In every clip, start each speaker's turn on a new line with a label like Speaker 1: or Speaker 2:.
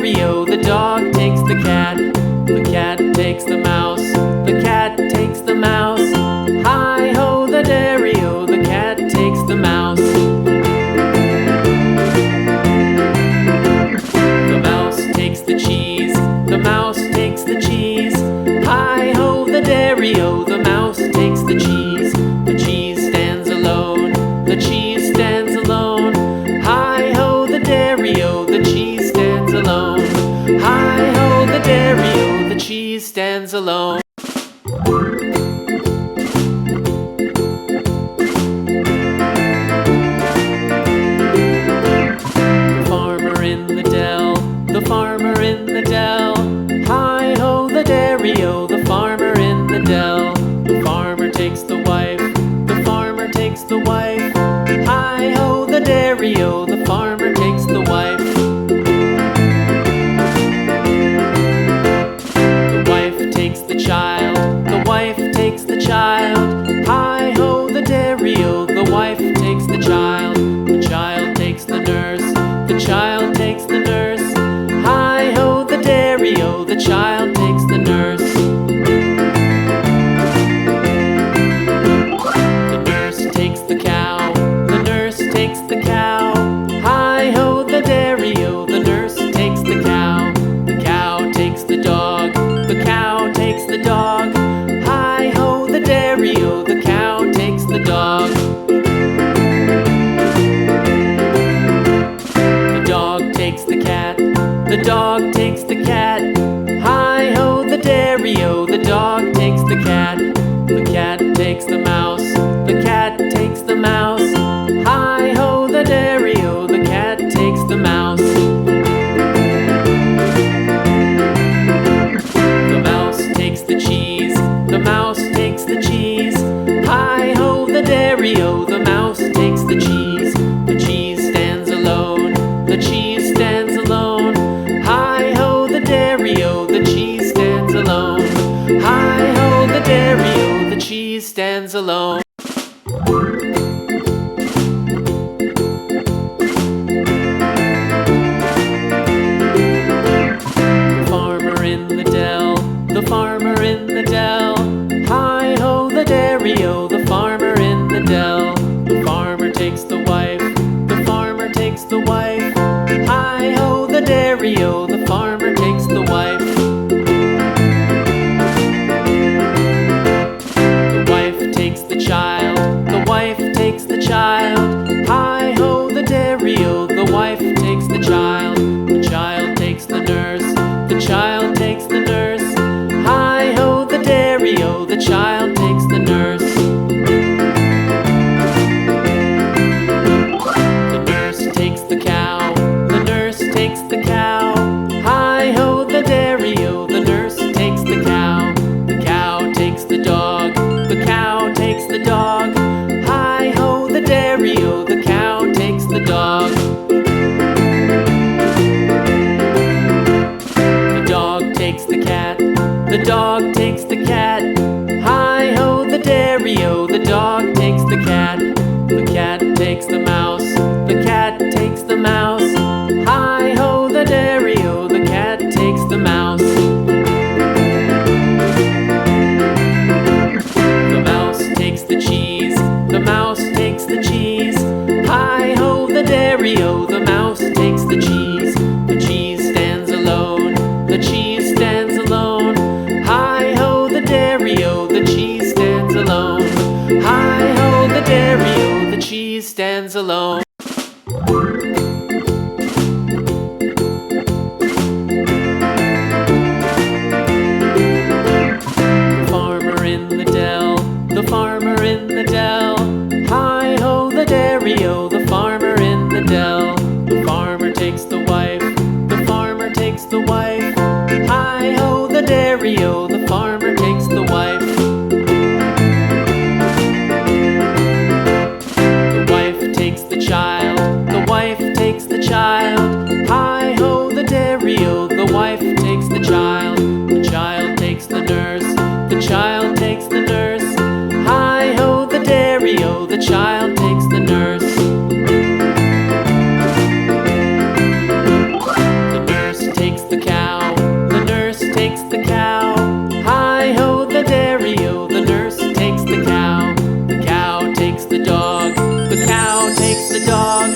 Speaker 1: dairy-o, the dog takes the cat. The cat takes the mouse. The cat takes the mouse. Hi-ho, the dairy-o, the cat takes the mouse. The mouse takes the cheese. The mouse takes the cheese. Hi-ho, the dairy-o, the mouse takes the cheese. The cheese stands alone. The cheese stands alone. Hi-ho, the dairy-o, the cheese stands alone. Hi-ho, the dairy-o, the cheese stands alone. The farmer in the dell. The farmer in the dell. Hi-ho, the dairy-o, the farmer in the dell. The farmer takes the wife. The farmer takes the wife. Hi-ho, the dairy-o, the farmer takes the wife. The wife takes the child. The wife takes the child. Hi-ho, the dairy-o, the wife takes the child. The child takes the nurse. The child takes the nurse. Hi-ho, the dairy-o, the child takes the nurse. The nurse takes the cow. The nurse takes the cow. Hi-ho, the dairy-o, the nurse takes the cow. The cow takes the dog. The cow takes the dog. Hi-ho, the dairy-o, the cow takes the dog. The dog takes the cat. The dog takes the cat. Hi-ho, the dairy-o, the dog takes the cat. The cat takes the mouse. The cat takes the mouse. Hi-ho, the dairy-o, the cat takes the mouse. The mouse takes the cheese. The mouse takes the cheese. Hi-ho, the dairy-o, the mouse takes the cheese. The cheese stands alone. The cheese stands alone. Hi-ho, the dairy-o, the cheese stands alone. Hi-ho, the dairy-o, the cheese stands alone. The farmer in the dell. The farmer in the dell. Hi-ho, the dairy-o, the farmer in the dell. The farmer takes the wife. The farmer takes the wife. Hi-ho, the dairy-o, the farmer takes the wife. The wife takes the child. The wife takes the child. Hi-ho, the dairy-o, the wife takes the child. The child takes the nurse. The child takes the nurse. Hi-ho, the dairy-o, the child takes the nurse. The nurse takes the cow. The nurse takes the cow. Hi-ho, the dairy-o, the nurse takes the cow. The cow takes the dog. The cow takes the dog. Hi-ho, the dairy-o, the cow takes the dog. The dog takes the cat. The dog takes the cat. Hi-ho, the dairy-o, the dog takes the cat. The cat takes the mouse. The cat takes the mouse. Hi-ho, the dairy-o, the cat takes the mouse. The mouse takes the cheese. The mouse takes the cheese. Hi-ho, the dairy-o, the mouse takes the cheese. The cheese stands alone. The cheese stands alone. Hi-ho, the dairy-o, the cheese stands alone. Hi-ho, the dairy-o, the cheese stands alone. The farmer in the dell. The farmer in the dell. Hi-ho, the dairy-o, the farmer in the dell. The farmer takes the wife. The farmer takes the wife. Hi-ho, the dairy-o, the farmer takes the wife. The wife takes the child. The wife takes the child. Hi-ho, the dairy-o, the wife takes the child. The child takes the nurse. The child takes the nurse. Hi-ho, the dairy-o, the child takes the nurse. The nurse takes cow takes the dog.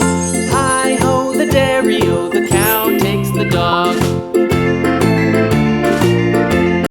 Speaker 1: Hi-ho, the dairy-o,